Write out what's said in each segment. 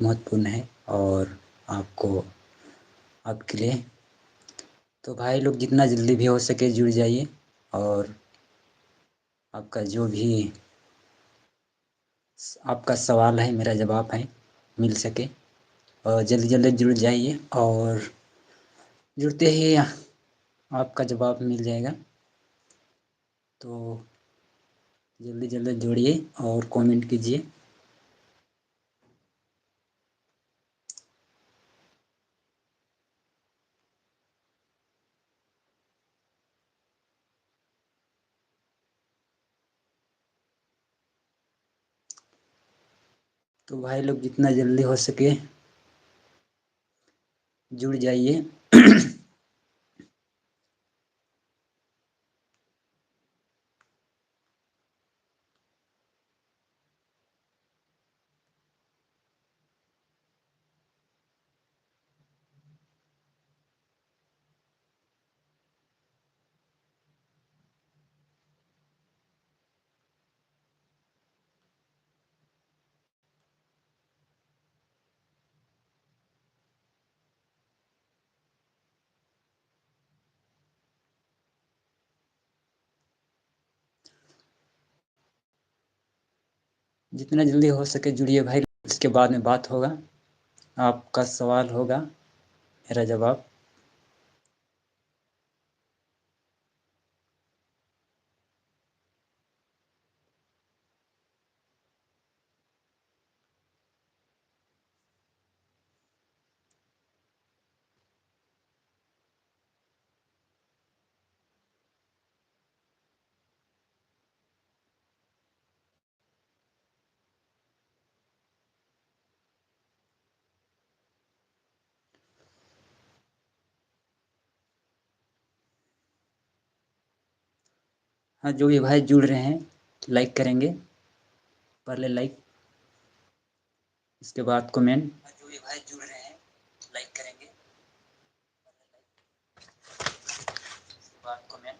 महत्वपूर्ण है और आपको आपके लिए। तो भाई लोग जितना जल्दी भी हो सके जुड़ जाइए और आपका जो भी आपका सवाल है मेरा जवाब है मिल सके। और जल्दी जल्दी जुड़ जाइए और जुड़ते ही आपका जवाब मिल जाएगा। तो जल्दी जल्दी जुड़िए और कमेंट कीजिए। तो भाई लोग जितना जल्दी हो सके जुड़ जाइए। जितना जल्दी हो सके जुड़िए भाई। इसके बाद में बात होगा, आपका सवाल होगा मेरा जवाब। हाँ, जो भी भाई जुड़ रहे हैं लाइक करेंगे, पहले लाइक, इसके बाद कमेंट। जो भी भाई जुड़ रहे हैं लाइक करेंगे, इसके बाद कमेंट।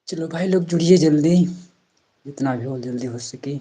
चलो भाई लोग जुड़िए जल्दी, जितना भी हो जल्दी हो सके।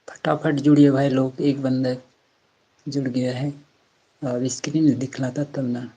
फटाफट जुड़िए भाई लोग, एक बंदा जुड़ गया है। अब स्क्रीन दिखलाता तब ना।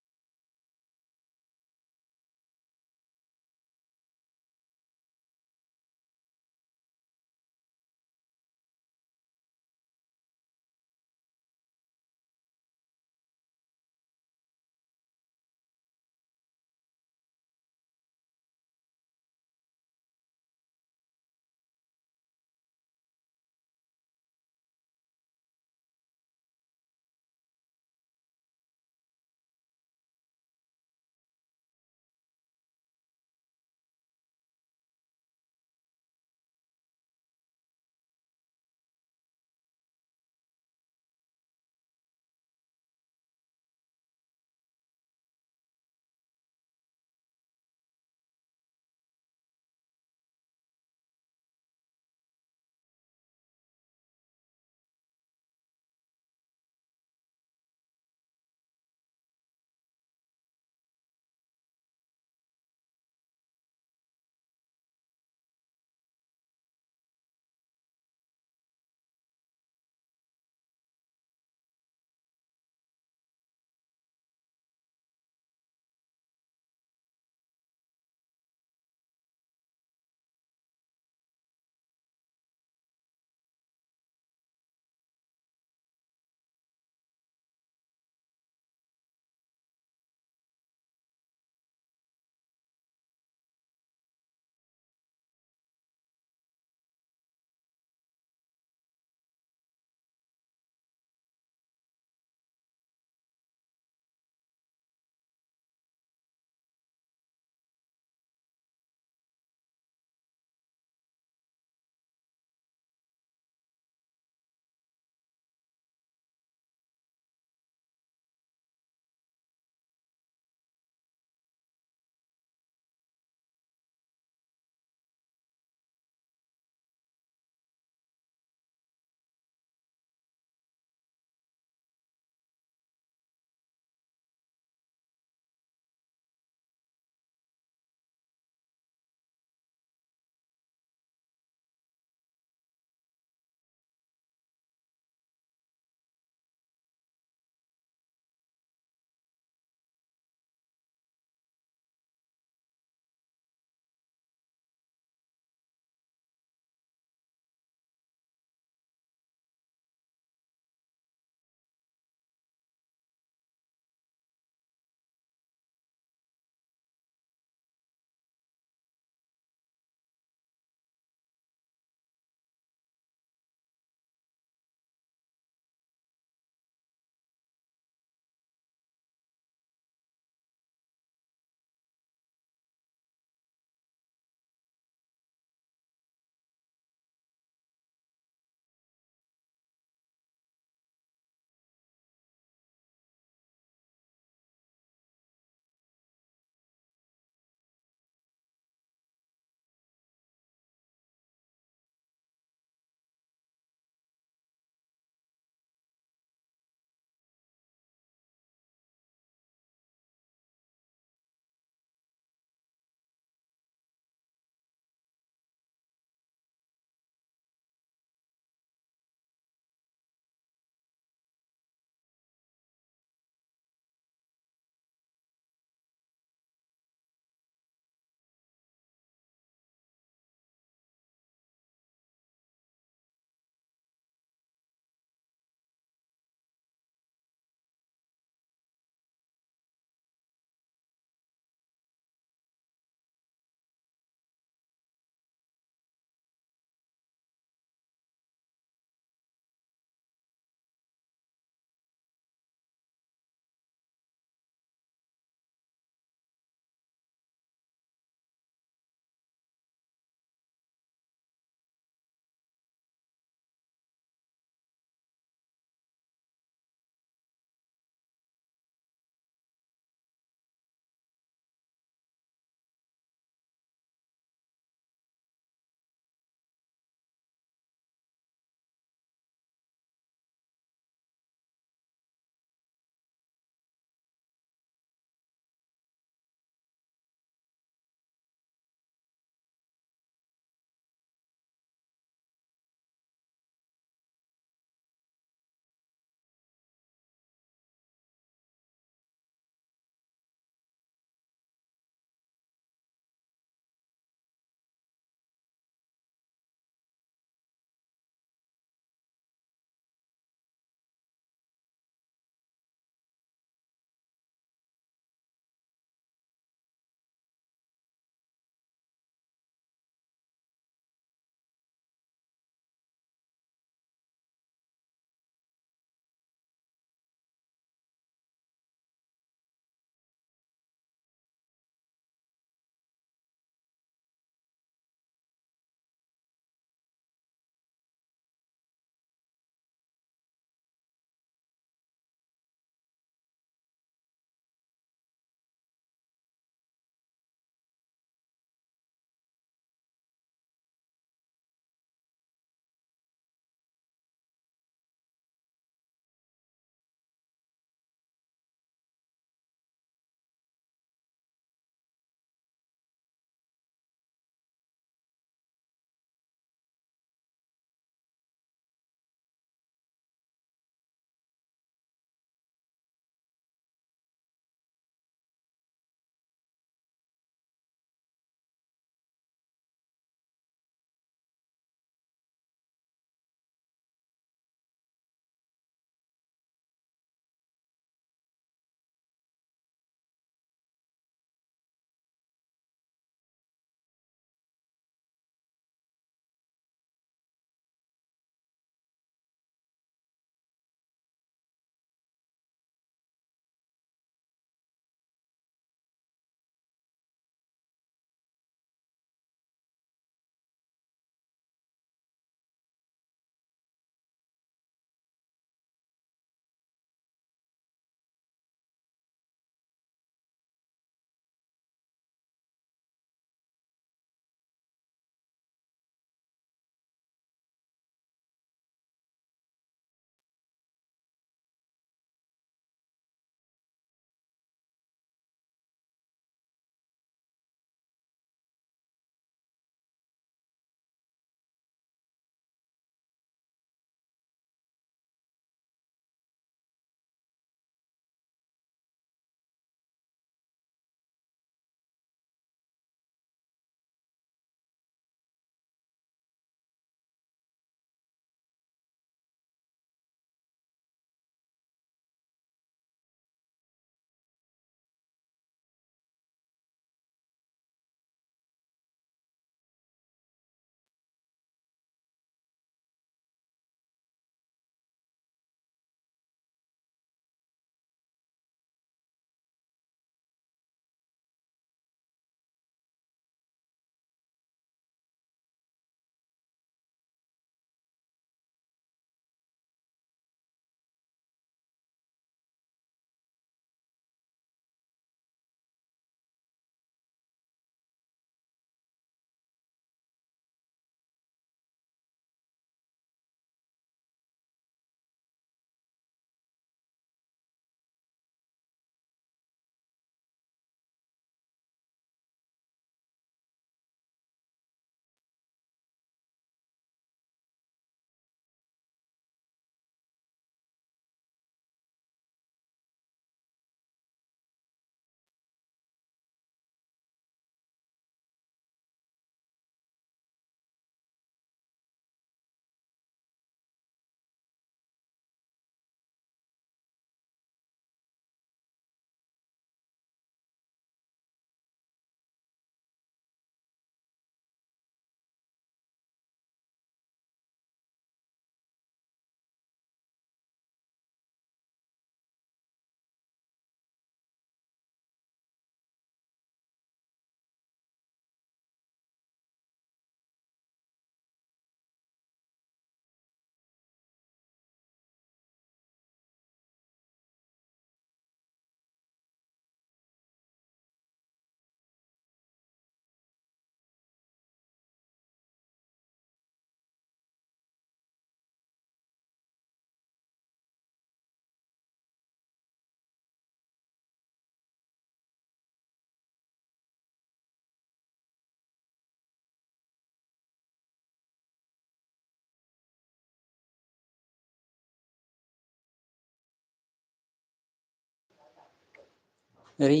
अरे!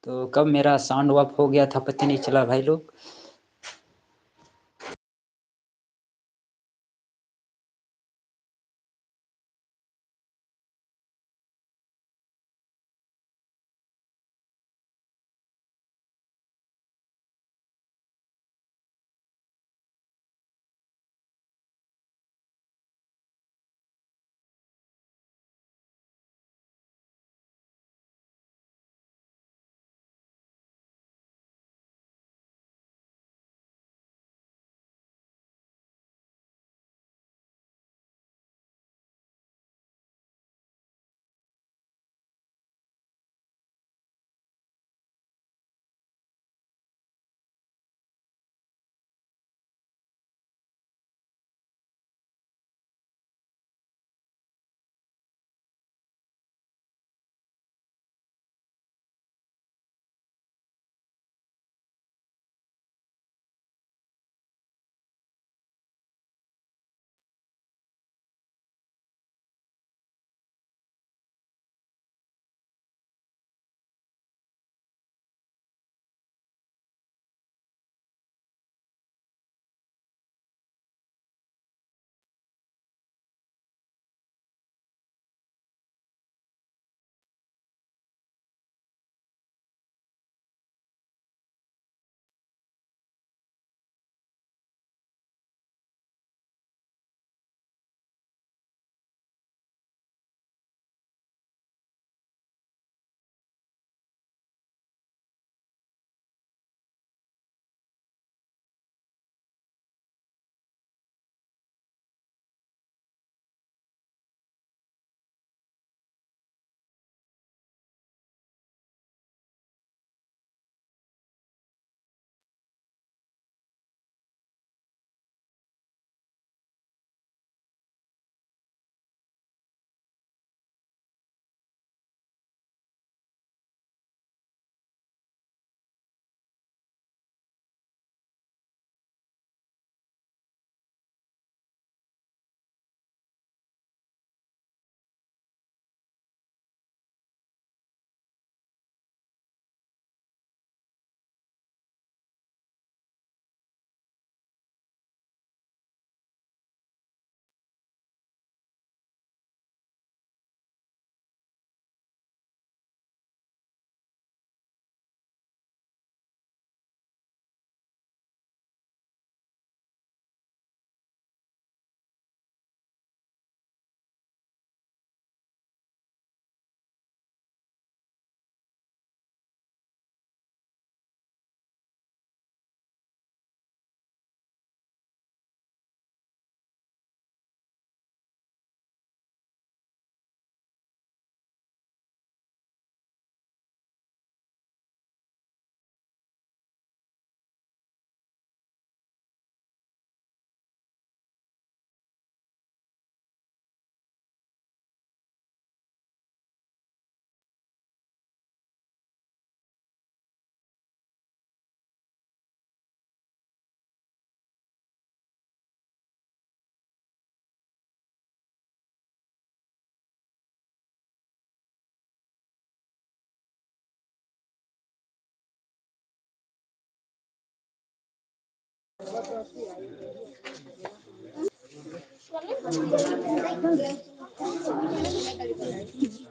तो कब मेरा साउंड ऑफ हो गया था पता नहीं चला भाई लोग।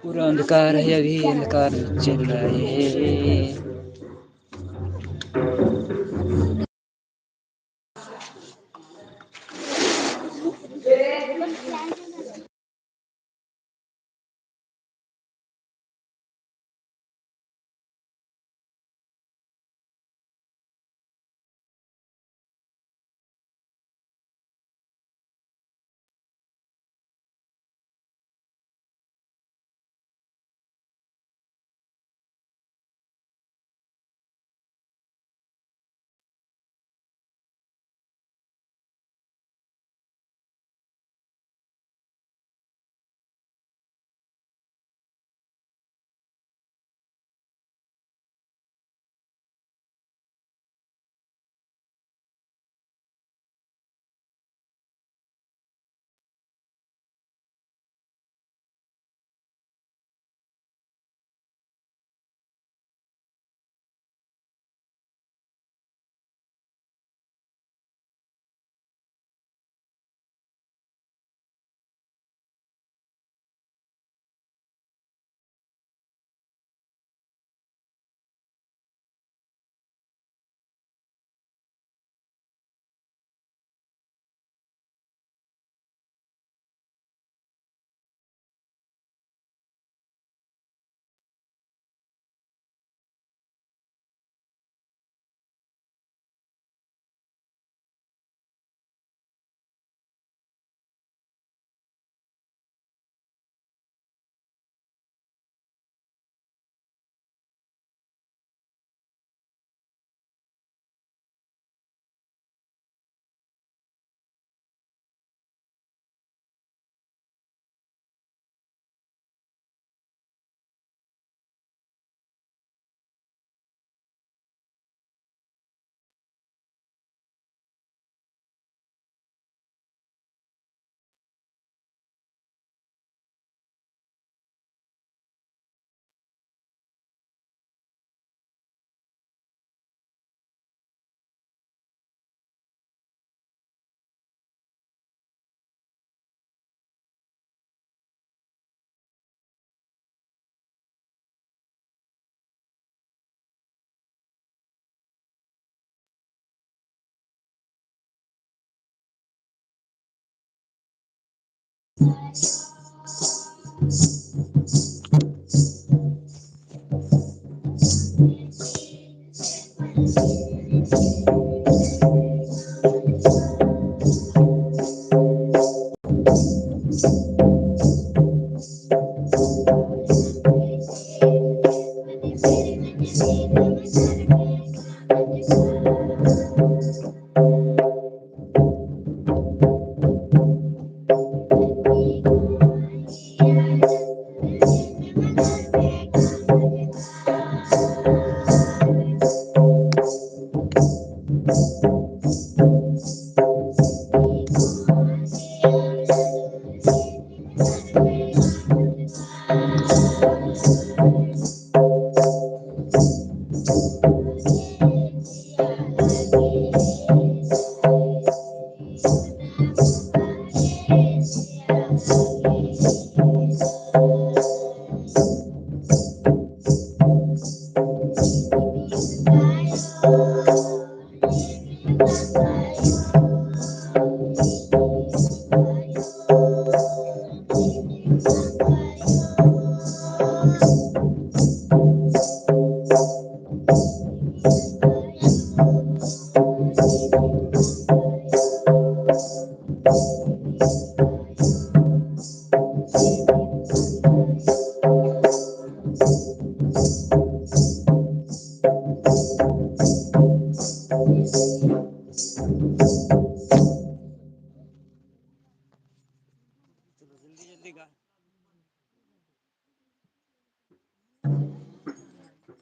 पूरा अंधकार है अभी अंधकार चल रहा है।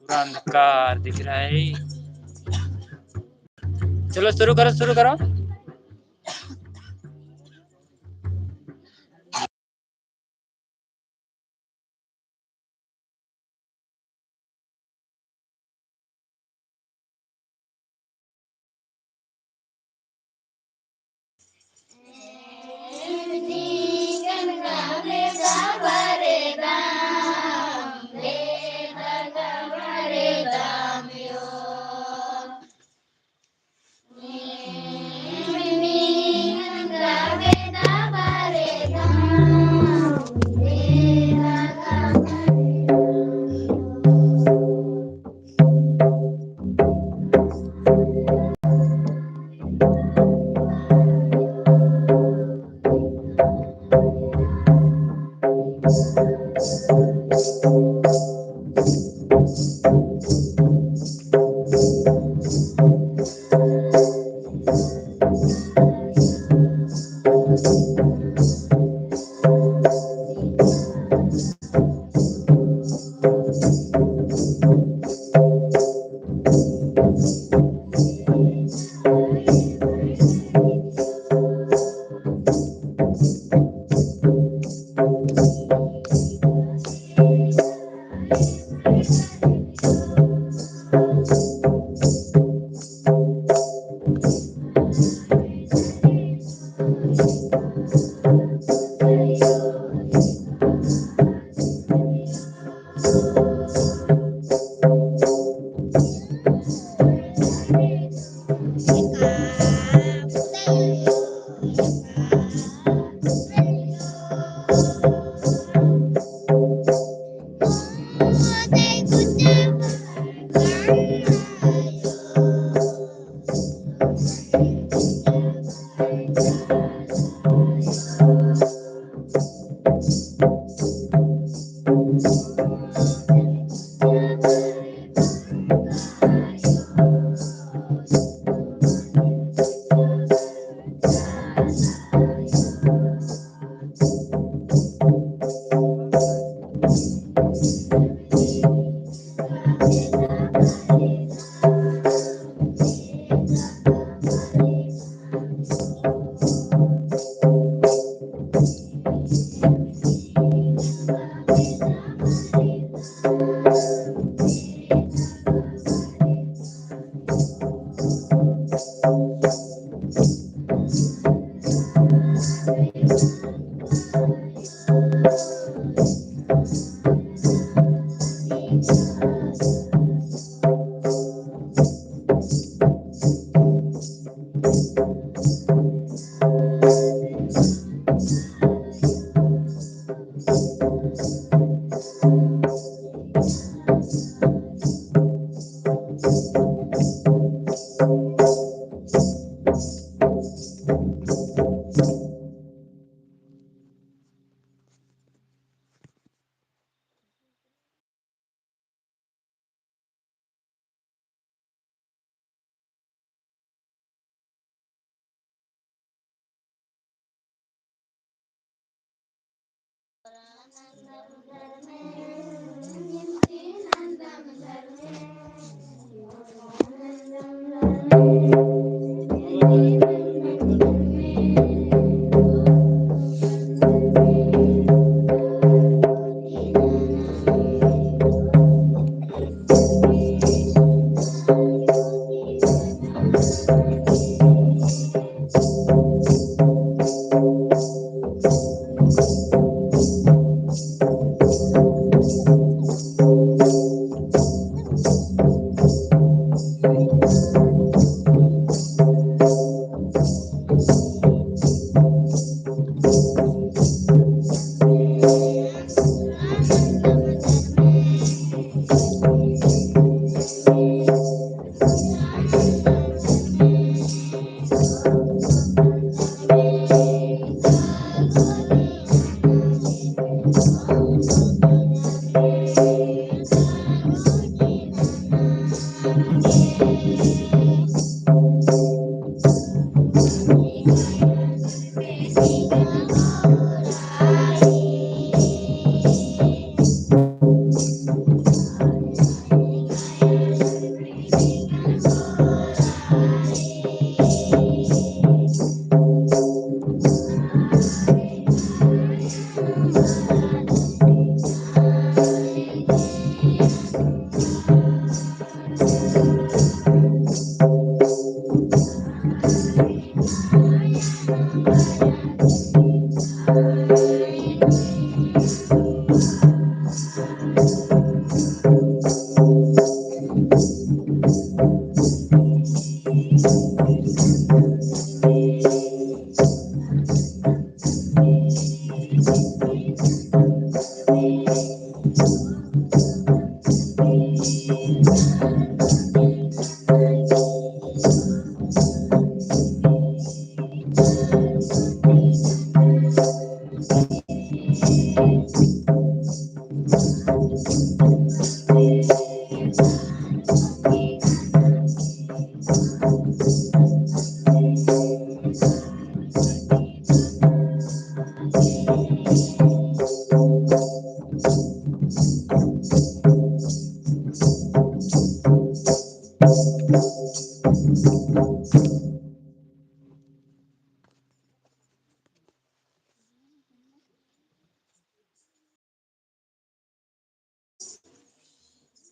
पूरा अंधकार दिख रहा है। चलो शुरू करो शुरू करो।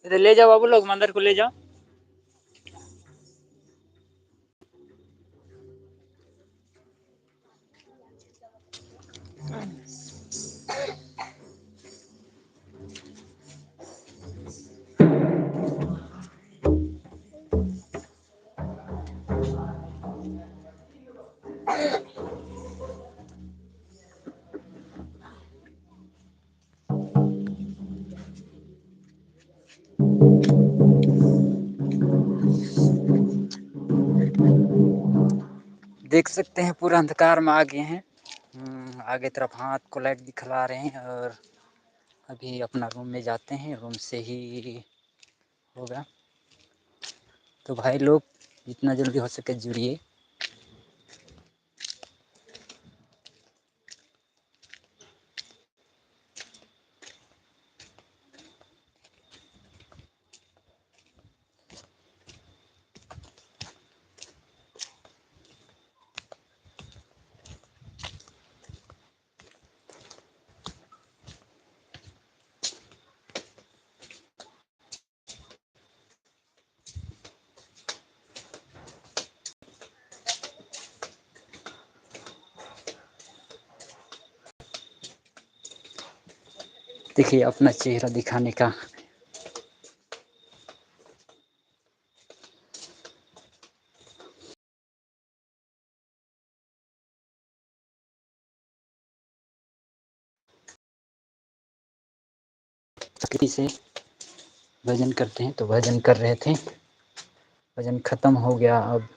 इधर ले जाओ बाबू लोग, मंदिर को ले जाओ। देख सकते हैं पूरा अंधकार में आ गए हैं। आगे तरफ हाथ को लाइट दिखला रहे हैं और अभी अपना रूम में जाते हैं, रूम से ही होगा। तो भाई लोग जितना जल्दी हो सके जुड़िए। देखिए अपना चेहरा दिखाने का किसी से भजन करते हैं। तो भजन कर रहे थे, भजन खत्म हो गया। अब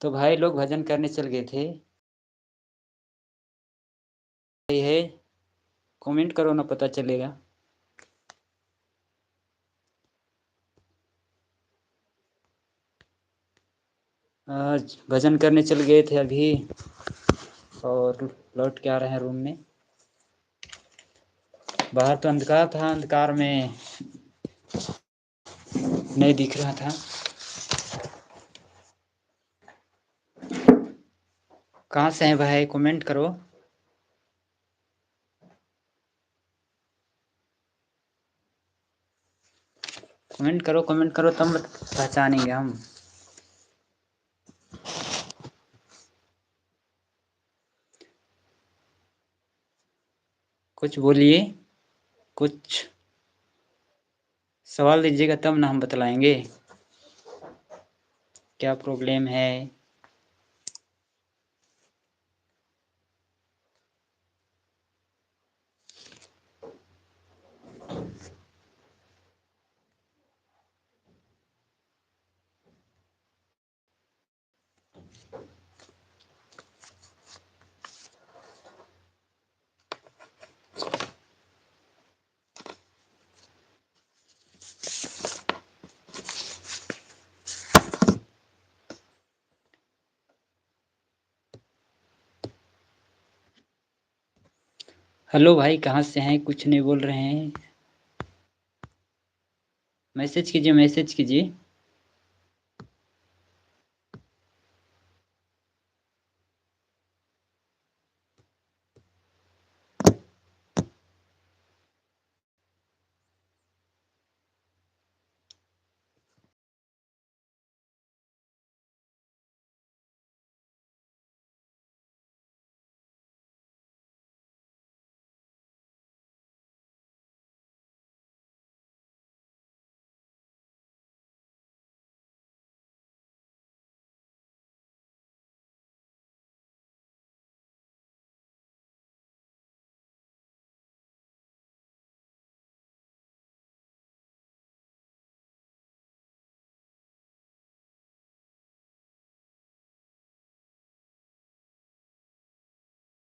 तो भाई लोग भजन करने चल गए थे। ये है, कमेंट करो ना, पता चलेगा। आज भजन करने चल गए थे अभी, और लौट के आ रहे हैं रूम में। बाहर तो अंधकार था, अंधकार में नहीं दिख रहा था। कहाँ से हैं भाई, कमेंट करो। कमेंट करो, कमेंट करो, तब पहचानेंगे हम। कुछ बोलिए, कुछ सवाल दीजिएगा तब ना हम बतलाएंगे क्या प्रॉब्लम है। हेलो भाई, कहाँ से हैं, कुछ नहीं बोल रहे हैं। मैसेज कीजिए, मैसेज कीजिए।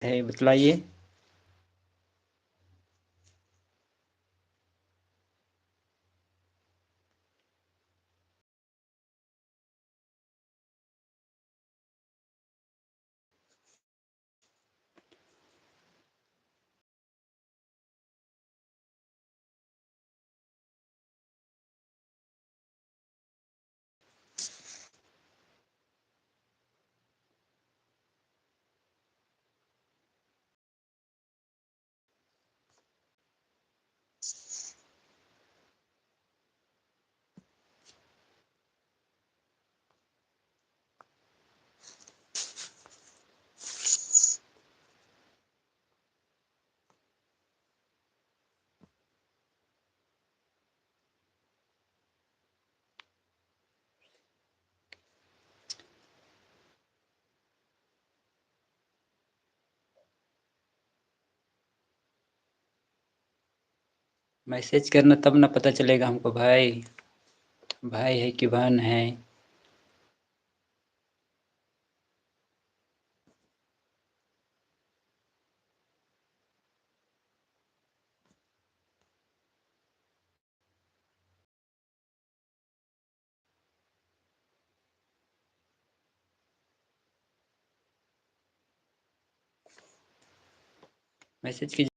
है बतलाइए। मैसेज करना तब ना पता चलेगा हमको भाई, भाई है कि बहन है। मैसेज कीजिए।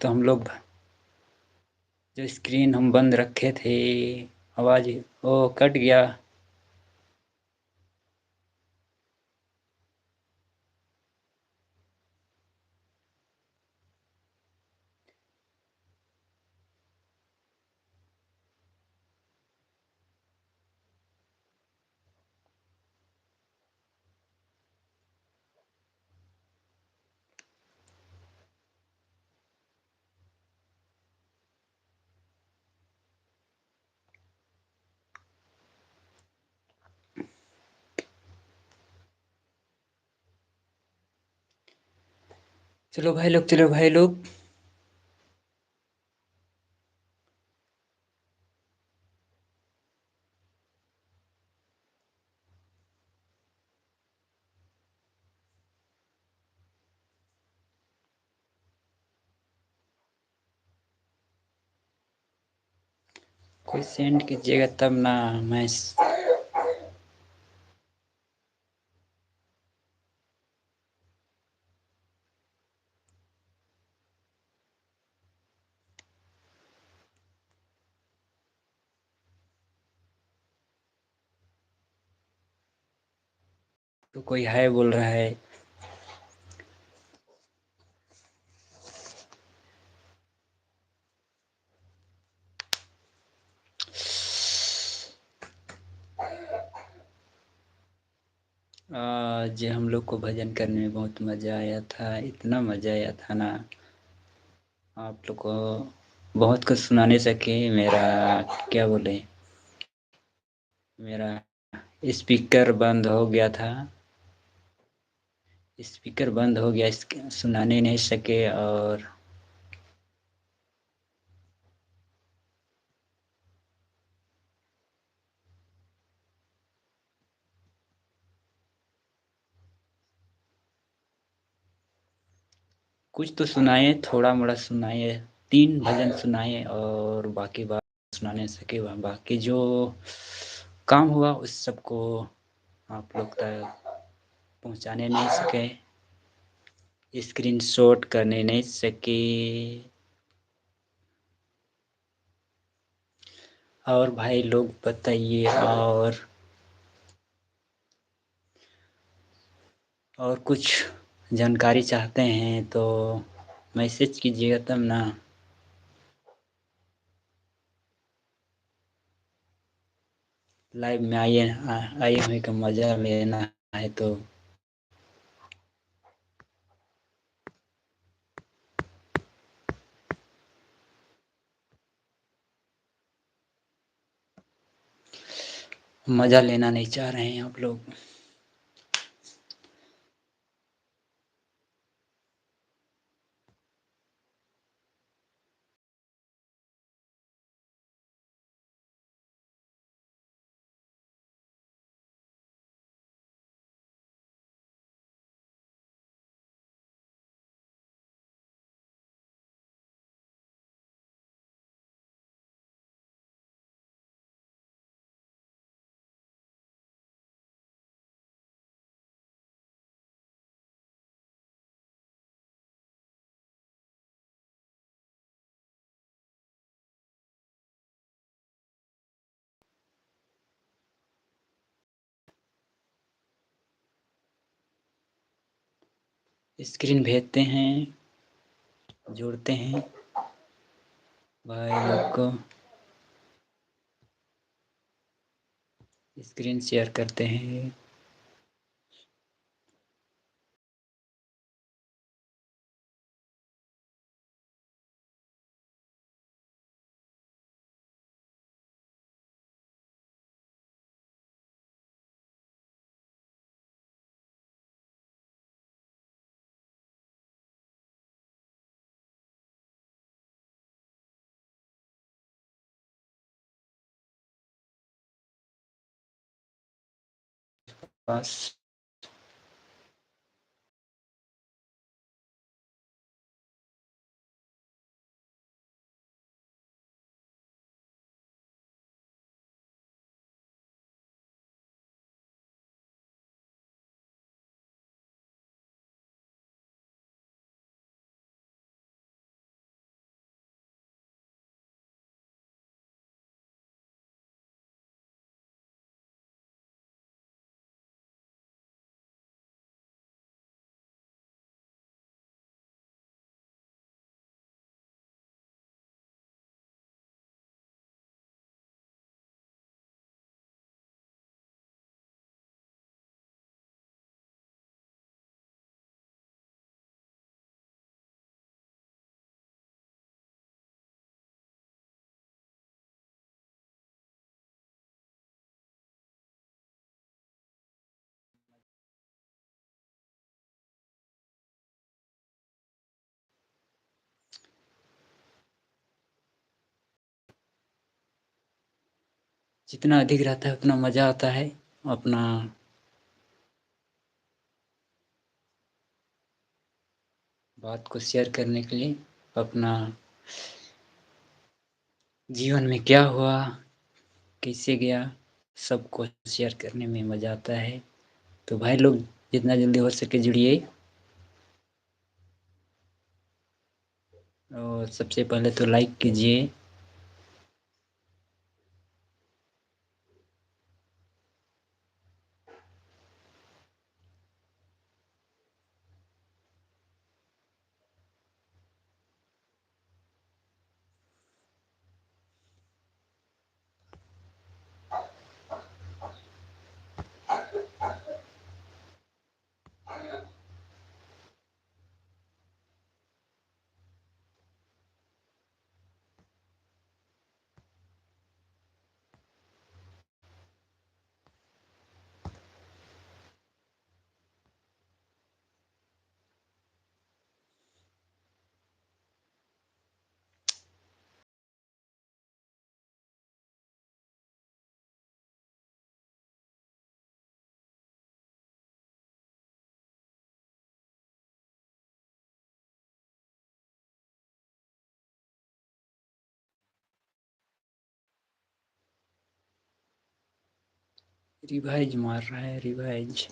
तो हम लोग जो स्क्रीन हम बंद रखे थे, आवाज़ ओ कट गया। चलो भाई लोग, चलो भाई लोग। कोई सेंड कीजिएगा तब ना। मैं तो कोई हाय बोल रहा है। आज हम लोग को भजन करने में बहुत मज़ा आया था, इतना मज़ा आया था ना, आप लोग को बहुत कुछ सुना नहीं सके। मेरा क्या बोले, मेरा स्पीकर बंद हो गया था। स्पीकर बंद हो गया, सुनाने नहीं सके। और कुछ तो सुनाए, थोड़ा मोड़ा सुनाए, 3 भजन सुनाए और बाकी बात सुना नहीं सके। बाकी जो काम हुआ उस सबको आप लोग तक पहुंचाने नहीं सके, स्क्रीन शॉट करने नहीं सके। और भाई लोग बताइए, और कुछ जानकारी चाहते हैं तो मैसेज कीजिएगा तब ना। लाइव में आइए, आए हुए का मज़ा लेना है तो मज़ा लेना नहीं चाह रहे हैं आप लोग। स्क्रीन भेजते हैं, जोड़ते हैं भाई लोग को, स्क्रीन शेयर करते हैं। बस जितना अधिक रहता है उतना मज़ा आता है अपना बात को शेयर करने के लिए, अपना जीवन में क्या हुआ, कैसे गया, सबको शेयर करने में मज़ा आता है। तो भाई लोग जितना जल्दी हो सके जुड़िए। और सबसे पहले तो लाइक कीजिए। रिवाइज मार रहा है, रिवाइज।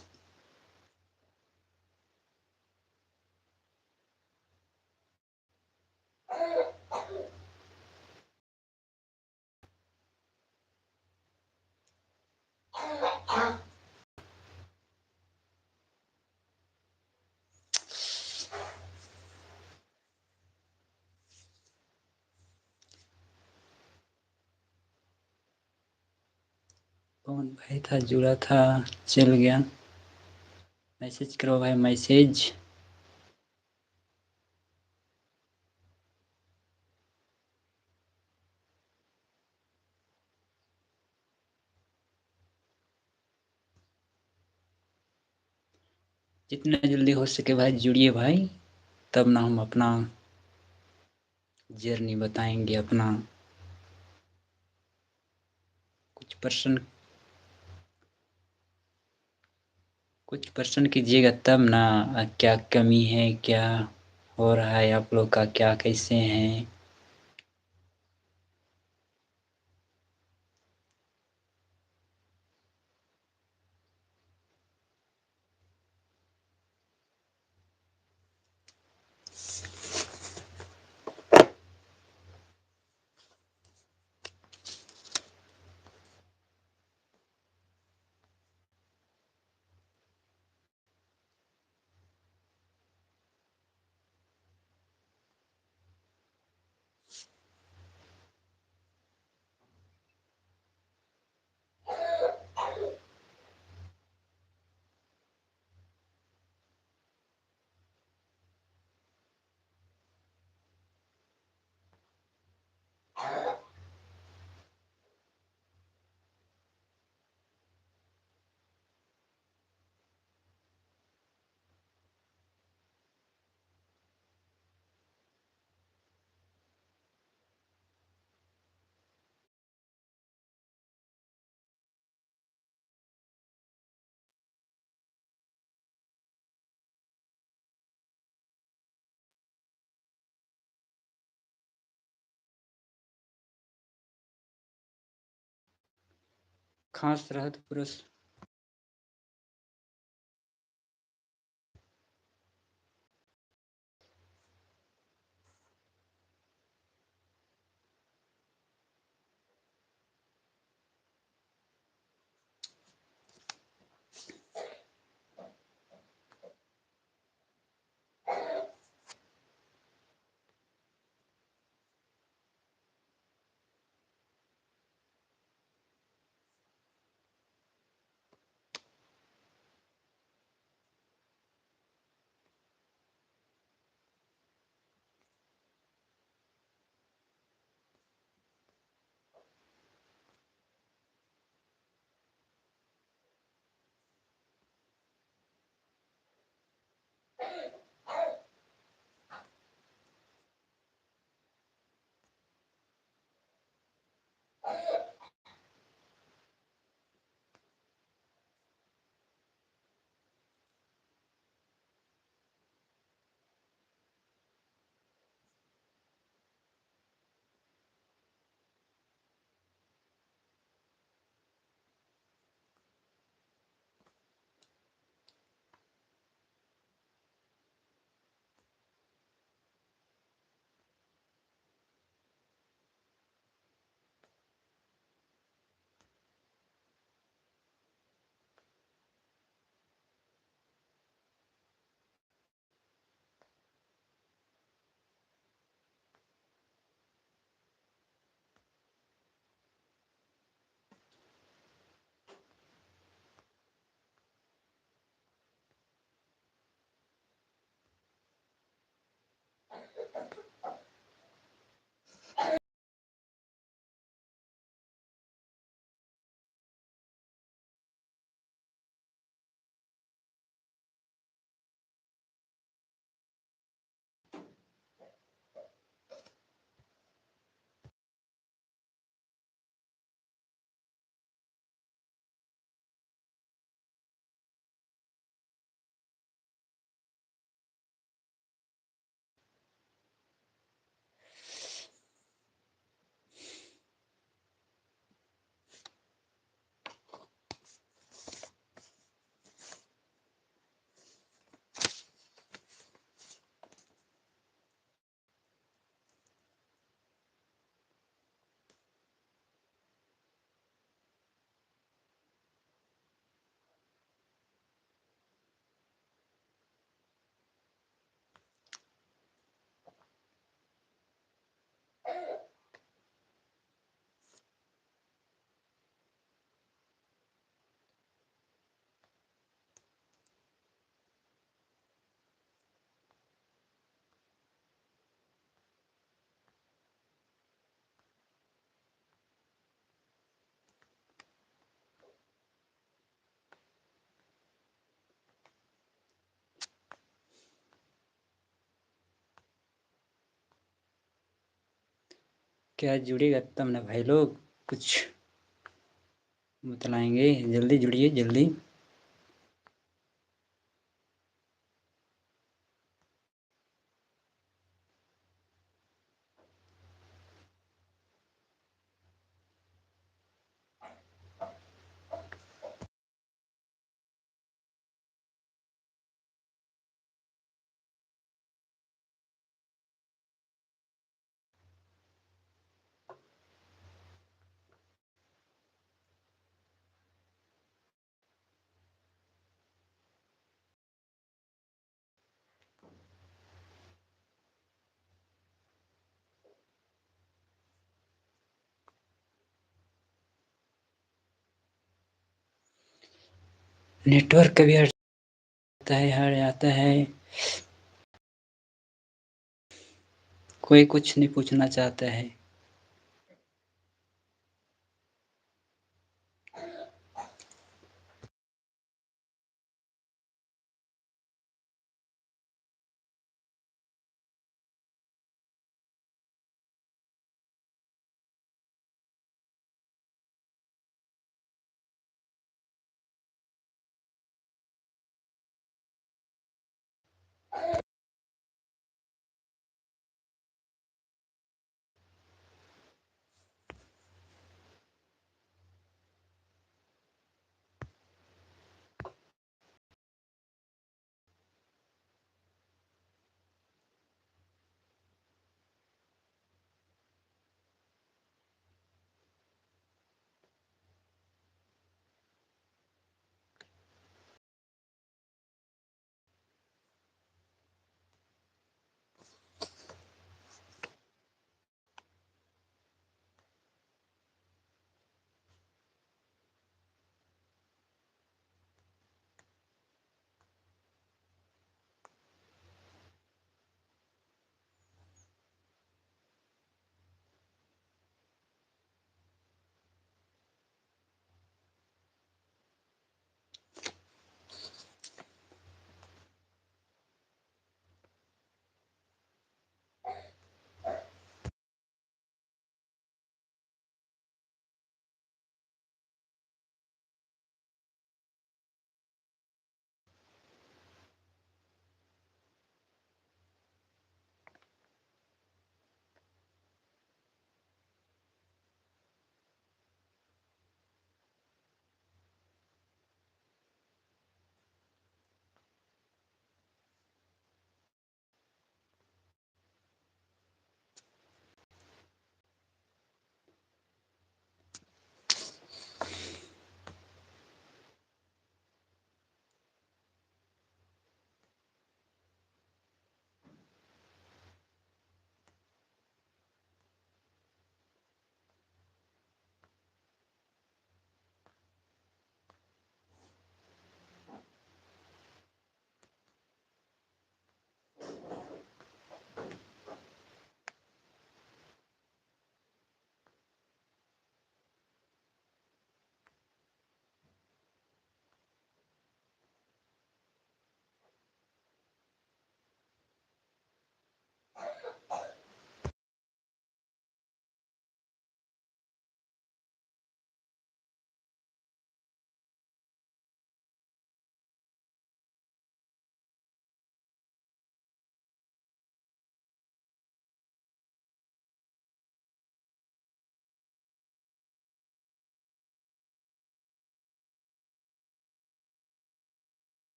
कौन भाई था जुड़ा था, चल गया। मैसेज करो भाई, मैसेज। जितना जल्दी हो सके भाई जुड़िए भाई, तब ना हम अपना जर्नी बताएंगे अपना। कुछ पर्सन कीजिएगा तब ना, क्या कमी है, क्या हो रहा है आप लोग का, क्या कैसे हैं। खास रहा तो पुरुष। क्या जुड़ेगा तब ना भाई लोग कुछ बतलाएंगे। जल्दी जुड़िए जल्दी। नेटवर्क कभी हटता है हट जाता है। कोई कुछ नहीं पूछना चाहता है।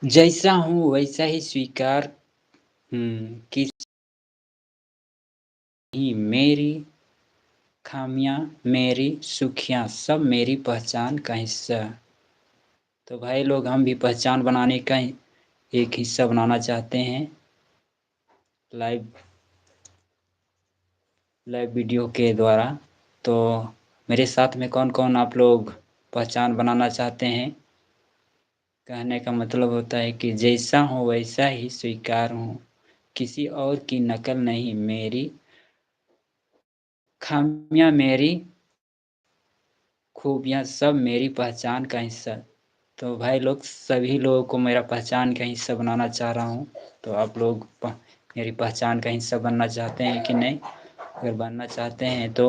जैसा हूँ वैसा ही स्वीकार। किस मेरी खामियां मेरी सुखियां सब मेरी पहचान का हिस्सा। तो भाई लोग हम भी पहचान बनाने का एक हिस्सा बनाना चाहते हैं लाइव वीडियो के द्वारा। तो मेरे साथ में कौन कौन आप लोग पहचान बनाना चाहते हैं? कहने का मतलब होता है कि जैसा हूँ वैसा ही स्वीकार हूँ, किसी और की नकल नहीं, मेरी खामियां मेरी खूबियां सब मेरी पहचान का हिस्सा। तो भाई लोग सभी लोगों को मेरा पहचान का हिस्सा बनाना चाह रहा हूँ। तो आप लोग मेरी पहचान का हिस्सा बनना चाहते हैं कि नहीं? अगर बनना चाहते हैं तो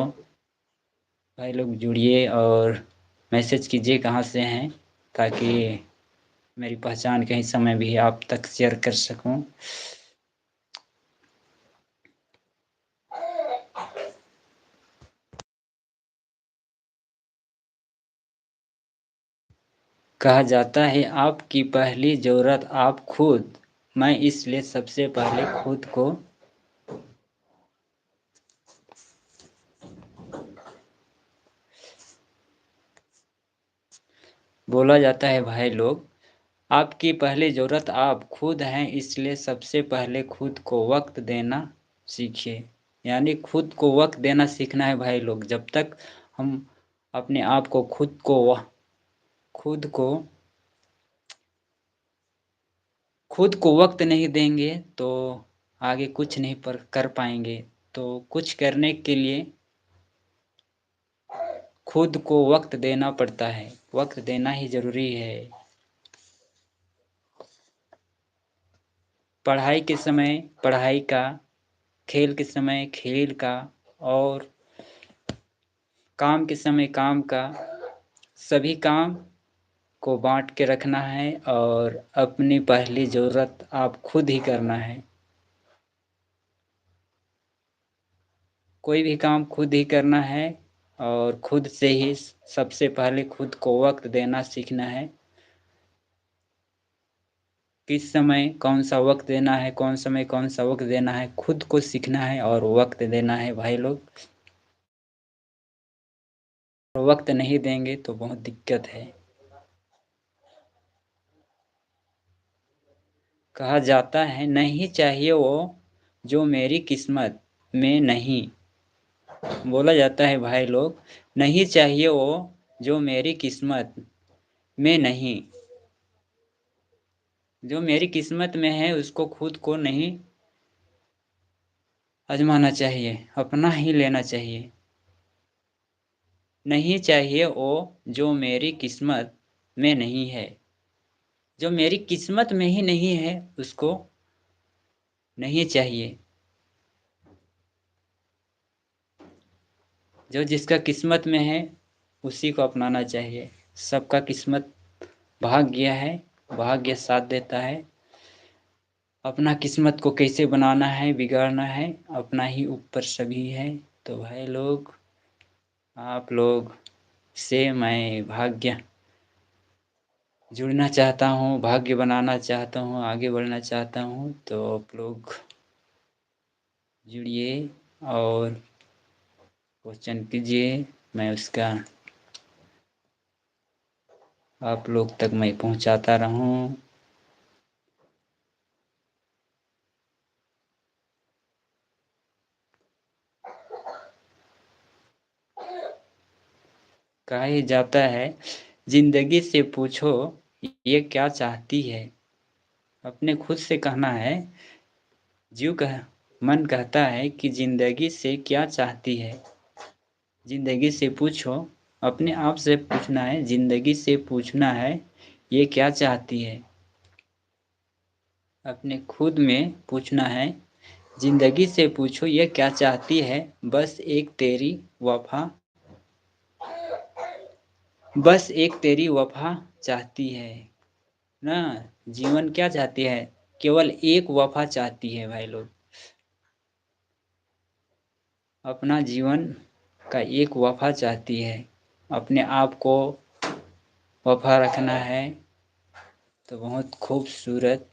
भाई लोग जुड़िए और मैसेज कीजिए कहाँ से हैं, ताकि मेरी पहचान के हिस्सा मैं भी आप तक शेयर कर सकूं। कहा जाता है आपकी पहली ज़रूरत आप खुद, मैं इसलिए सबसे पहले खुद को बोला जाता है भाई लोग, आपकी पहली ज़रूरत आप खुद हैं, इसलिए सबसे पहले खुद को वक्त देना सीखिए। यानी खुद को वक्त देना सीखना है भाई लोग। जब तक हम अपने आप को खुद को वक्त नहीं देंगे तो आगे कुछ नहीं पर कर पाएंगे। तो कुछ करने के लिए खुद को वक्त देना पड़ता है, वक्त देना ही ज़रूरी है। पढ़ाई के समय पढ़ाई का, खेल के समय खेल का, और काम के समय काम का, सभी काम को बांट के रखना है और अपनी पहली ज़रूरत आप खुद ही करना है। कोई भी काम खुद ही करना है और खुद से ही सबसे पहले खुद को वक्त देना सीखना है। किस समय कौन सा वक्त देना है, कौन समय कौन सा वक्त देना है, खुद को सीखना है और वक्त देना है भाई लोग। वक्त नहीं देंगे तो बहुत दिक्कत है। कहा जाता है नहीं चाहिए वो जो मेरी किस्मत में नहीं। बोला जाता है भाई लोग, नहीं चाहिए वो जो मेरी किस्मत में नहीं। जो मेरी किस्मत में है उसको खुद को नहीं आजमाना चाहिए, अपना ही लेना चाहिए। नहीं चाहिए वो जो मेरी किस्मत में नहीं है। जो मेरी किस्मत में ही नहीं है उसको नहीं चाहिए। जो जिसका किस्मत में है उसी को अपनाना चाहिए। सबका किस्मत भाग्य है, भाग्य साथ देता है। अपना किस्मत को कैसे बनाना है, बिगाड़ना है, अपना ही ऊपर सभी है। तो भाई लोग, आप लोग से मैं भाग्य जुड़ना चाहता हूँ, भाग्य बनाना चाहता हूँ, आगे बढ़ना चाहता हूँ। तो आप लोग जुड़िए और क्वेश्चन कीजिए, मैं उसका आप लोग तक मैं पहुँचाता रहूँ। कहा ही जाता है जिंदगी से पूछो ये क्या चाहती है। अपने खुद से कहना है। मन कहता है कि जिंदगी से क्या चाहती है। जिंदगी से पूछो, अपने आप से पूछना है, जिंदगी से पूछना है ये क्या चाहती है। अपने खुद में पूछना है, जिंदगी से पूछो ये क्या चाहती है। बस एक तेरी वफा बस एक तेरी वफा चाहती है ना। जीवन क्या चाहती है? केवल एक वफा चाहती है भाई लोग। अपना जीवन का एक वफा चाहती है। अपने आप को वफा रखना है तो बहुत खूबसूरत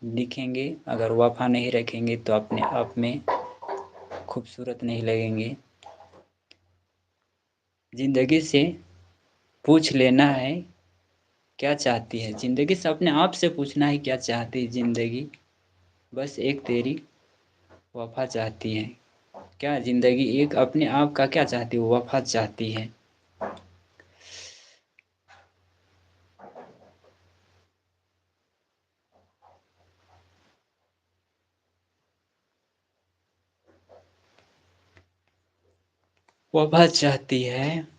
दिखेंगे। अगर वफा नहीं रखेंगे तो अपने आप में खूबसूरत नहीं लगेंगे। ज़िंदगी से पूछ लेना है क्या चाहती है ज़िंदगी से, अपने आप से पूछना है क्या चाहती है ज़िंदगी, बस एक तेरी वफ़ा चाहती है। क्या ज़िंदगी एक अपने आप का क्या चाहती है, वफ़ा चाहती है। वफ़ा चाहती है।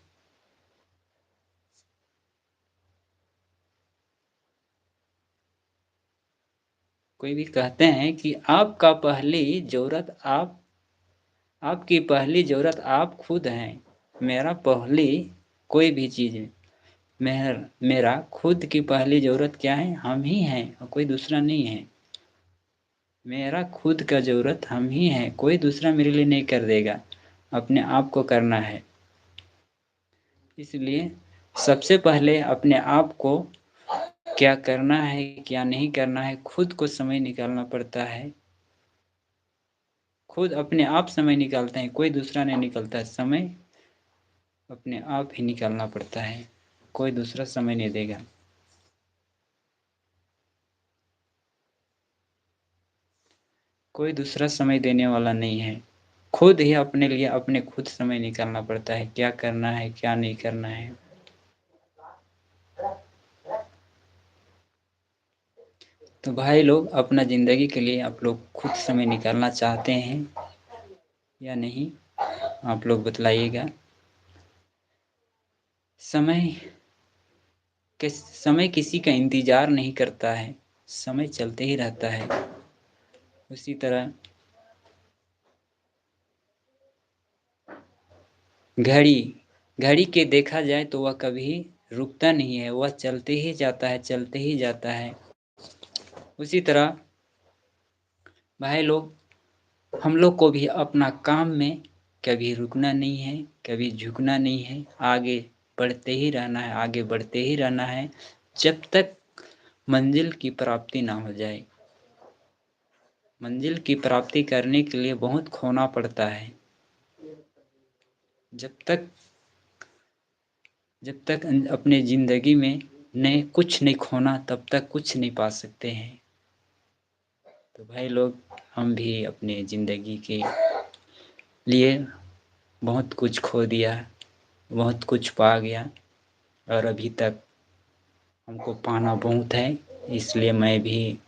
कोई भी कहते हैं कि आपका पहली ज़रूरत आपकी पहली ज़रूरत आप खुद हैं। मेरा पहली कोई भी चीज़ मेरा खुद की पहली ज़रूरत क्या है? हम ही हैं और कोई दूसरा नहीं है। मेरा खुद का ज़रूरत हम ही हैं, कोई दूसरा मेरे लिए नहीं कर देगा, अपने आप को करना है। इसलिए सबसे पहले अपने आप को क्या करना है, क्या नहीं करना है, खुद को समय निकालना पड़ता है। खुद अपने आप समय निकालते हैं, कोई दूसरा नहीं निकालता है। समय अपने आप ही निकालना पड़ता है, कोई दूसरा समय नहीं देगा। कोई दूसरा समय देने वाला नहीं है। खुद ही अपने लिए अपने खुद समय निकालना पड़ता है, क्या करना है, क्या नहीं करना है। तो भाई लोग अपना ज़िंदगी के लिए आप लोग खुद समय निकालना चाहते हैं या नहीं? आप लोग बतलाइएगा। समय समय किसी का इंतज़ार नहीं करता है, समय चलते ही रहता है। उसी तरह घड़ी घड़ी के देखा जाए तो वह कभी रुकता नहीं है, वह चलते ही जाता है, चलते ही जाता है। उसी तरह भाई लोग हम लोग को भी अपना काम में कभी रुकना नहीं है, कभी झुकना नहीं है, आगे बढ़ते ही रहना है, आगे बढ़ते ही रहना है, जब तक मंजिल की प्राप्ति ना हो जाए। मंजिल की प्राप्ति करने के लिए बहुत खोना पड़ता है। जब तक अपने ज़िंदगी में कुछ नहीं खोना, तब तक कुछ नहीं पा सकते हैं। तो भाई लोग हम भी अपने ज़िंदगी के लिए बहुत कुछ खो दिया, बहुत कुछ पा गया और अभी तक हमको पाना बहुत है। इसलिए मैं भी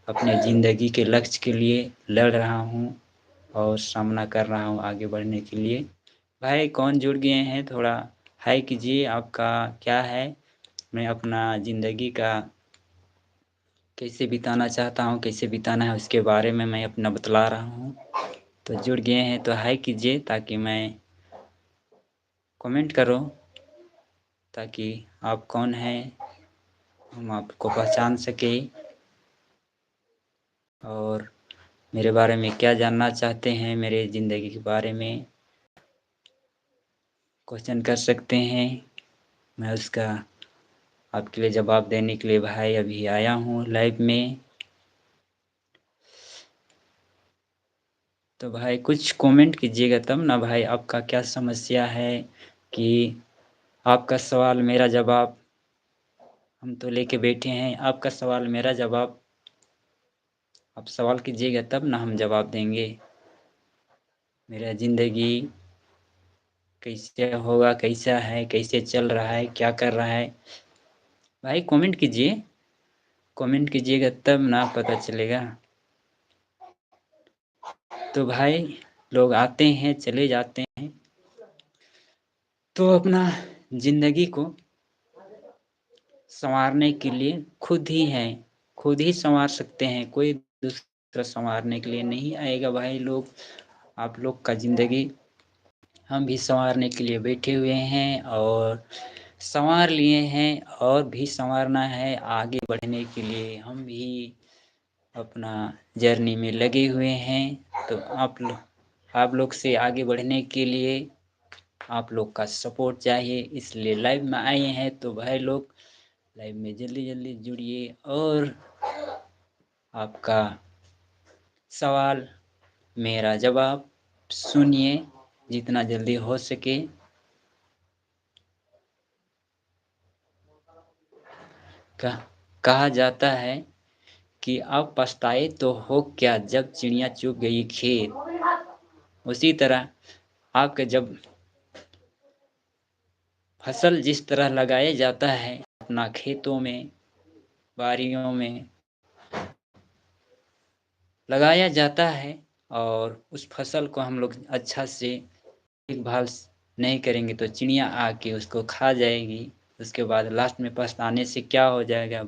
अपने ज़िंदगी के लक्ष्य के लिए लड़ रहा हूँ और सामना कर रहा हूँ आगे बढ़ने के लिए। भाई कौन जुड़ गए हैं, थोड़ा हाय कीजिए, आपका क्या है? मैं अपना ज़िंदगी का कैसे बिताना चाहता हूँ, कैसे बिताना है उसके बारे में मैं अपना बतला रहा हूँ। तो जुड़ गए हैं तो हाय कीजिए, ताकि मैं कमेंट करो, ताकि आप कौन हैं हम आपको पहचान सके और मेरे बारे में क्या जानना चाहते हैं, मेरे ज़िंदगी के बारे में क्वेश्चन कर सकते हैं। मैं उसका आपके लिए जवाब देने के लिए भाई अभी आया हूँ लाइव में। तो भाई कुछ कमेंट कीजिएगा तब ना भाई, आपका क्या समस्या है कि आपका सवाल मेरा जवाब, हम तो लेके बैठे हैं, आपका सवाल मेरा जवाब। आप सवाल कीजिएगा तब ना हम जवाब देंगे। मेरा ज़िंदगी कैसे होगा, कैसा है, कैसे चल रहा है, क्या कर रहा है, भाई कमेंट कीजिए। कमेंट कीजिएगा तब ना पता चलेगा। तो भाई लोग आते हैं चले जाते हैं, तो अपना ज़िंदगी को संवारने के लिए खुद ही हैं, खुद ही संवार सकते हैं, कोई दूसरा संवारने के लिए नहीं आएगा। भाई लोग आप लोग का ज़िंदगी हम भी संवारने के लिए बैठे हुए हैं और संवार लिए हैं और भी संवारना है। आगे बढ़ने के लिए हम भी अपना जर्नी में लगे हुए हैं। तो आप लोग से आगे बढ़ने के लिए आप लोग का सपोर्ट चाहिए, इसलिए लाइव में आए हैं। तो भाई लोग लाइव में जल्दी जल्दी जुड़िए और आपका सवाल मेरा जवाब सुनिए जितना जल्दी हो सके। कहा जाता है कि अब पछताए तो हो क्या जब चिड़िया चुग गई खेत। उसी तरह आपके जब फसल जिस तरह लगाया जाता है अपना खेतों में, बारियों में लगाया जाता है, और उस फसल को हम लोग अच्छा से देखभाल नहीं करेंगे तो चिड़िया आके उसको खा जाएगी। उसके बाद लास्ट में पछताने से क्या हो जाएगा।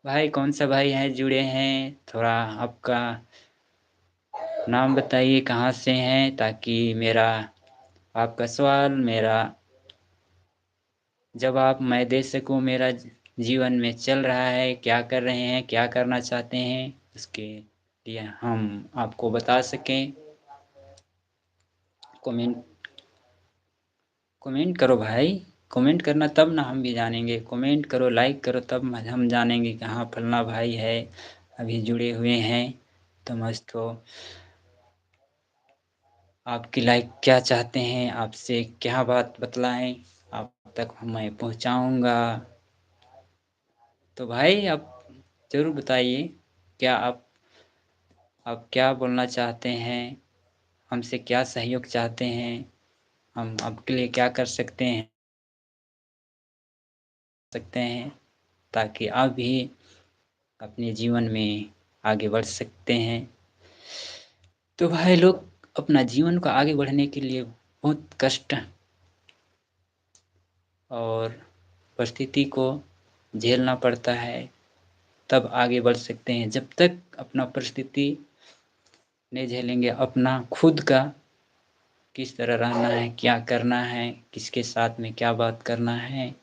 भाई कौन सा भाई है जुड़े हैं, थोड़ा आपका नाम बताइए, कहाँ से हैं, ताकि मेरा आपका सवाल मेरा जवाब मैं दे सकूं। मेरा जीवन में चल रहा है, क्या कर रहे हैं, क्या करना चाहते हैं, उसके लिए हम आपको बता सकें। कमेंट कमेंट करो भाई, कमेंट करना तब ना हम भी जानेंगे। कमेंट करो, लाइक करो, तब हम जानेंगे कि हाँ फलना भाई है अभी जुड़े हुए हैं। तो मस्त तो आपकी लाइक क्या चाहते हैं, आपसे क्या बात बतलाएं, आप तक मैं पहुंचाऊंगा। तो भाई आप ज़रूर बताइए, क्या आप क्या बोलना चाहते हैं, हमसे क्या सहयोग चाहते हैं, हम आपके लिए क्या कर सकते हैं ताकि आप भी अपने जीवन में आगे बढ़ सकते हैं। तो भाई लोग अपना जीवन को आगे बढ़ने के लिए बहुत कष्ट और परिस्थिति को झेलना पड़ता है, तब आगे बढ़ सकते हैं। जब तक अपना परिस्थिति नहीं झेलेंगे, अपना खुद का किस तरह रहना है, क्या करना है, किसके साथ में क्या बात करना है,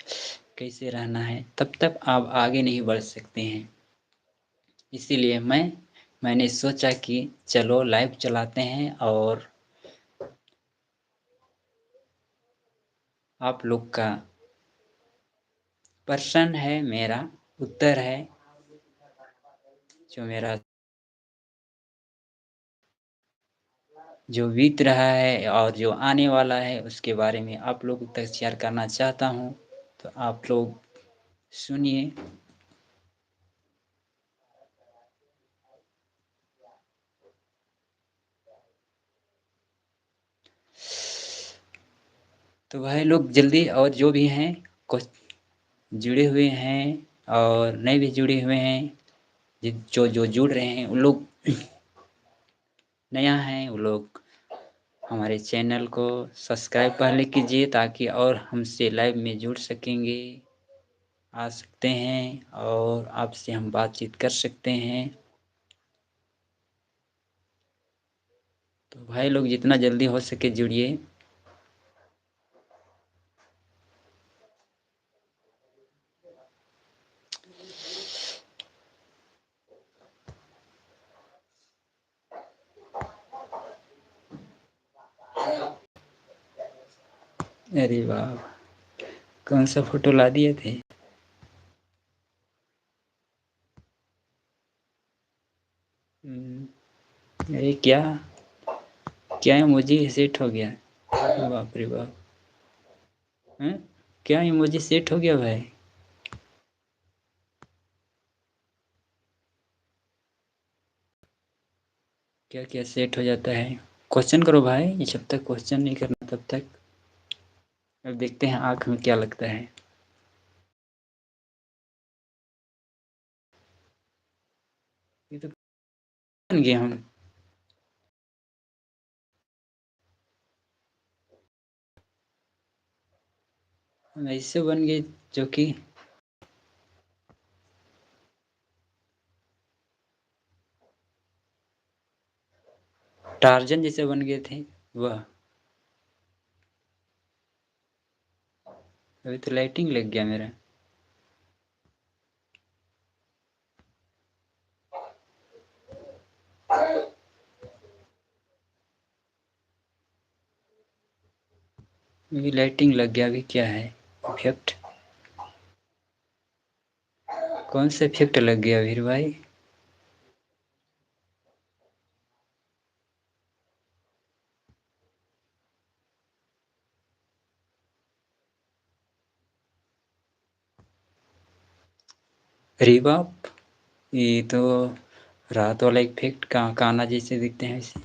कैसे रहना है, तब तक आप आगे नहीं बढ़ सकते हैं। इसीलिए मैंने सोचा कि चलो लाइव चलाते हैं और आप लोग का प्रश्न है, मेरा उत्तर है, जो मेरा जो बीत रहा है और जो आने वाला है उसके बारे में आप लोगों तक शेयर करना चाहता हूँ। तो आप लोग सुनिए। तो भाई लोग जल्दी, और जो भी हैं कुछ जुड़े हुए हैं और नहीं भी जुड़े हुए हैं, जो जो जुड़ रहे हैं उन लोग नया हैं, वो लोग हमारे चैनल को सब्सक्राइब पहले कीजिए ताकि और हमसे लाइव में जुड़ सकेंगे, आ सकते हैं और आपसे हम बातचीत कर सकते हैं। तो भाई लोग जितना जल्दी हो सके जुड़िए। अरे वाह, कौन सा फोटो ला दिए थे। अरे क्या क्या इमोजी सेट हो गया, बाप रे बाप। हैं? क्या इमोजी सेट हो गया भाई। क्या क्या सेट हो जाता है, क्वेश्चन करो भाई, जब तक क्वेश्चन नहीं करना तब तक। अब देखते हैं आँख में क्या लगता है। ये तो बन गए हम ऐसे बन गए जो कि टार्जन जैसे बन गए थे वह। अभी तो लाइटिंग लग गया मेरा। अभी लाइटिंग लग गया, अभी क्या है इफेक्ट, कौन सा इफेक्ट लग गया वीर भाई। अरे बाप! ये तो रात वाला इफ़ेक्ट कान्हा जैसे दिखते हैं ऐसे।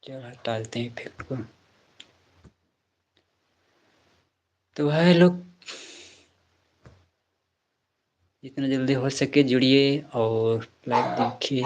चलो हटा देते हैं इफ़ेक्ट को। तो भाई लोग जितना जल्दी हो सके जुड़िए और लाइव देखिए।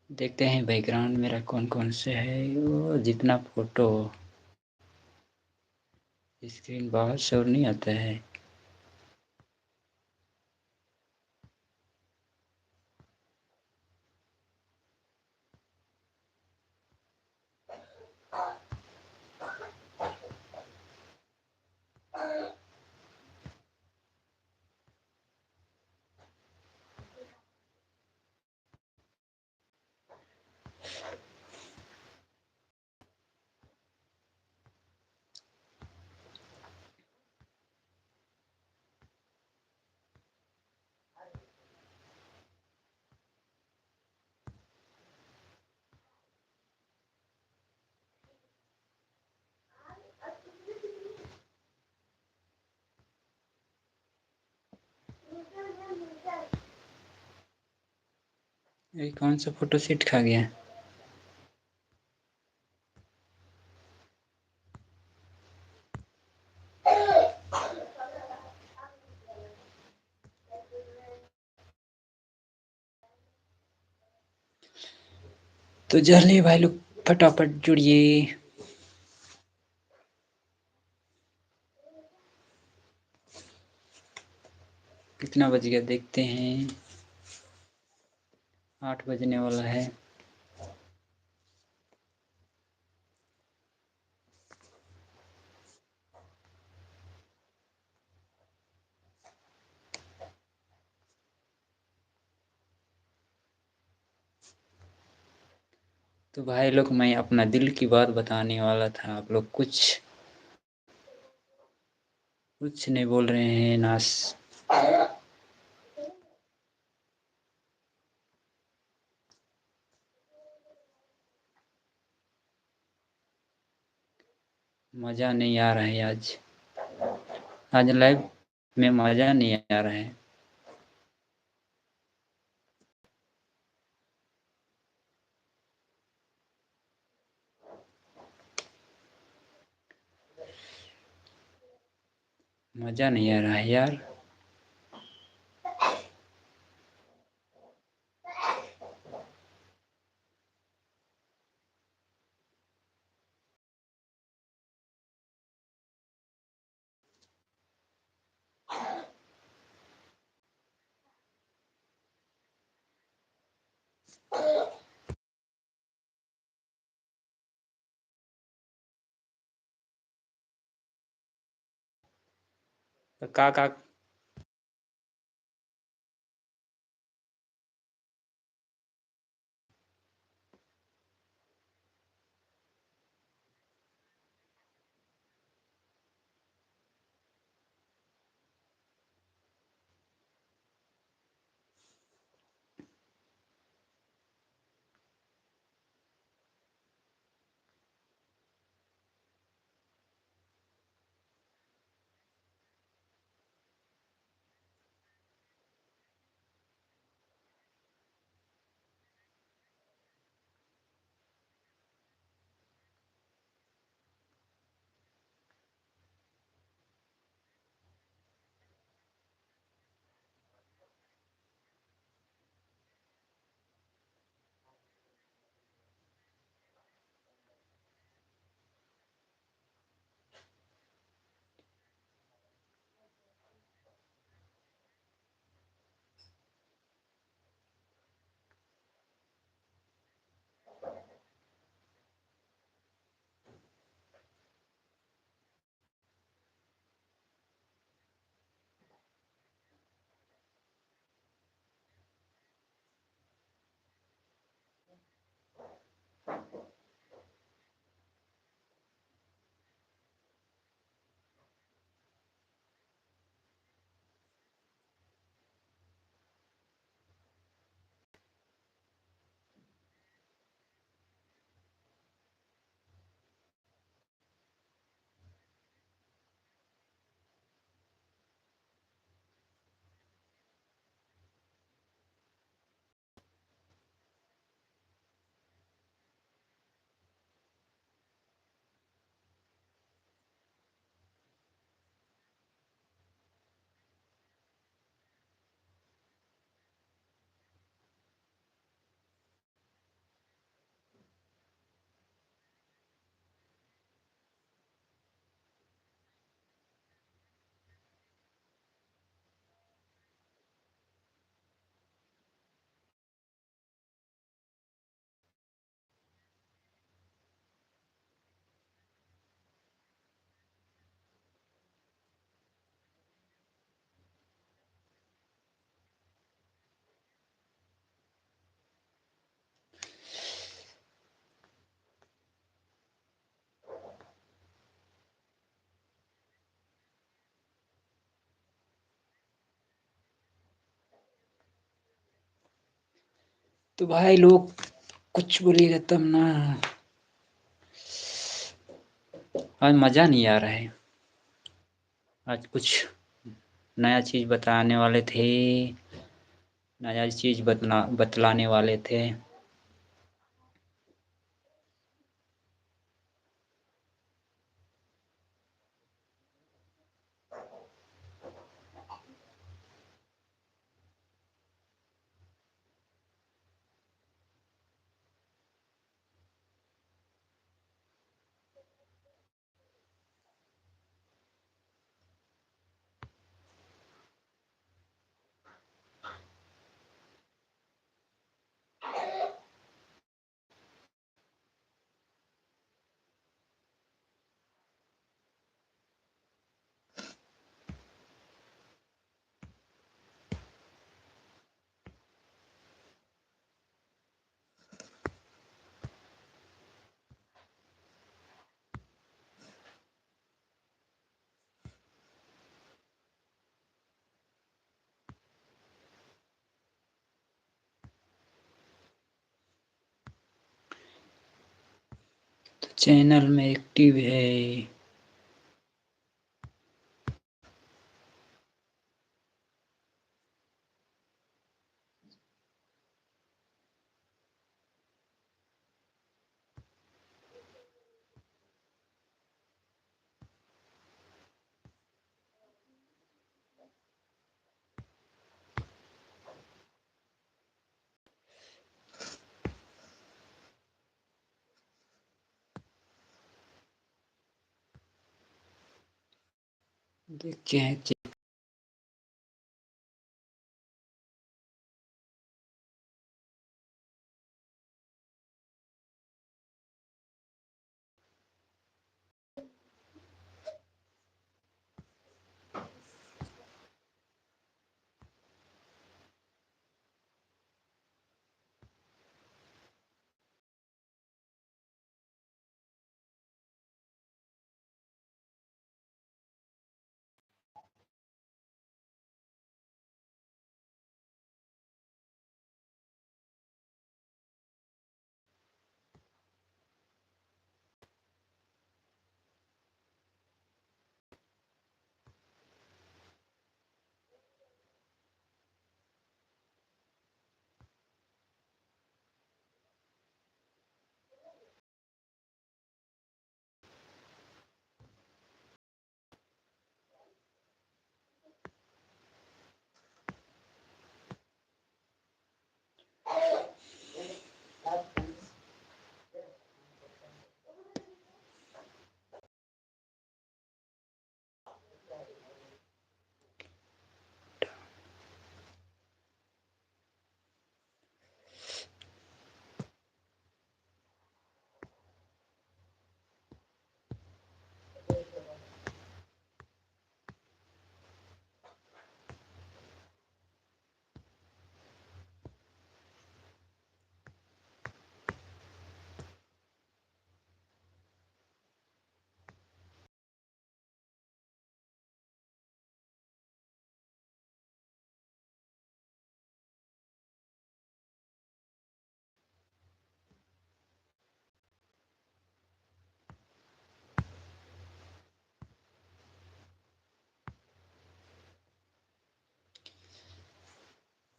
देखते हैं बैकग्राउंड मेरा कौन-कौन से है। वो जितना फ़ोटो स्क्रीन बाहर शोर नहीं आता है। ये कौन सा फ़ोटो सेट खा गया? तो चलिए भाई लोग फटाफट जुड़िए। कितना बज गया देखते हैं। 8 बजने वाला है। तो भाई लोग मैं अपना दिल की बात बताने वाला था, आप लोग कुछ नहीं बोल रहे हैं नास। मज़ा नहीं आ रहा है आज। आज लाइव में मज़ा नहीं आ रहा है। मज़ा नहीं आ रहा है यार। तो का तो भाई लोग कुछ बोलिएगा तब ना। आज मज़ा नहीं आ रहा है। आज कुछ नया चीज़ बताने वाले थे, नया चीज़ बतलाने वाले थे। तो चैनल में एक्टिव है। देखते हैं।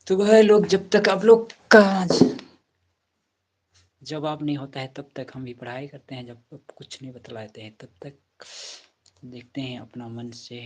तो भाई लोग जब तक आप लोग का जवाब नहीं होता है तब तक हम भी पढ़ाई करते हैं। जब कुछ नहीं बतलाते हैं तब तक देखते हैं अपना मन से।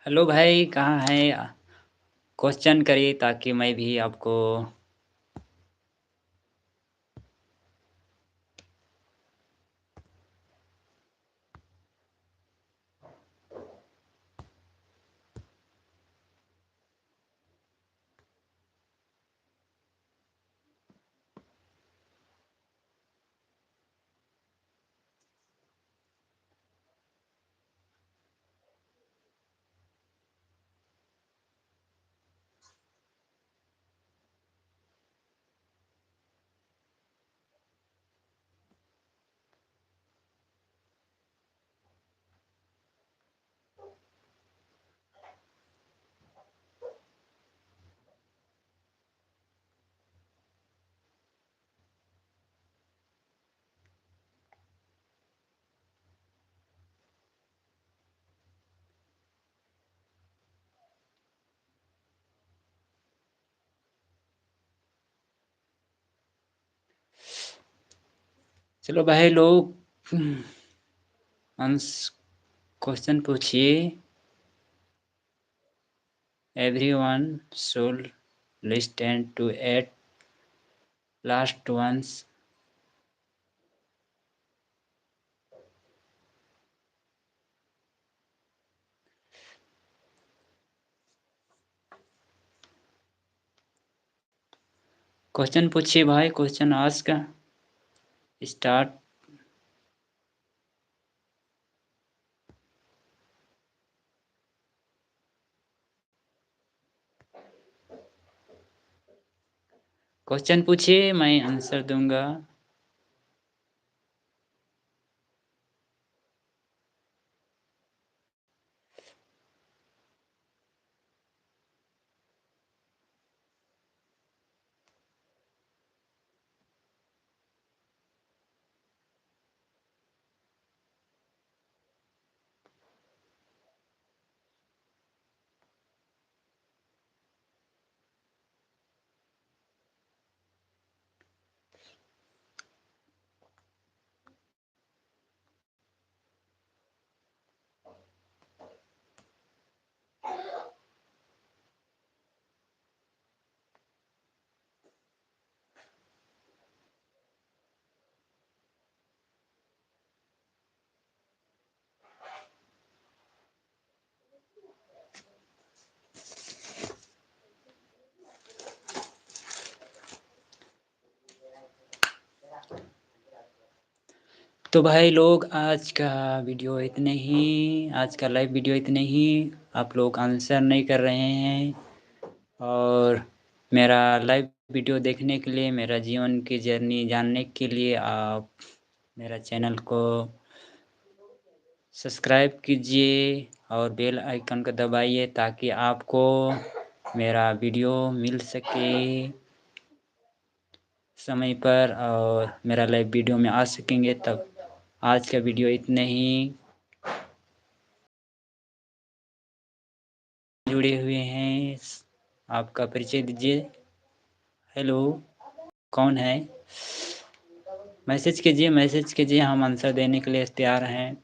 हेलो भाई, कहाँ हैं? क्वेश्चन करिए ताकि मैं भी आपको। चलो भाई लोग, आंस क्वेश्चन पूछिए। Everyone should listen to at last once। Question पूछिए भाई, क्वेश्चन आस्क स्टार्ट। क्वेश्चन पूछिए, मैं आंसर दूंगा। तो भाई लोग, आज का वीडियो इतने ही। आज का लाइव वीडियो इतने ही। आप लोग आंसर नहीं कर रहे हैं, और मेरा लाइव वीडियो देखने के लिए, मेरा जीवन की जर्नी जानने के लिए आप मेरा चैनल को सब्सक्राइब कीजिए और बेल आइकन को दबाइए ताकि आपको मेरा वीडियो मिल सके समय पर, और मेरा लाइव वीडियो में आ सकेंगे। तब आज का वीडियो इतने ही। जुड़े हुए हैं, आपका परिचय दीजिए। हेलो, कौन है? मैसेज कीजिए, मैसेज कीजिए, हम आंसर देने के लिए तैयार हैं।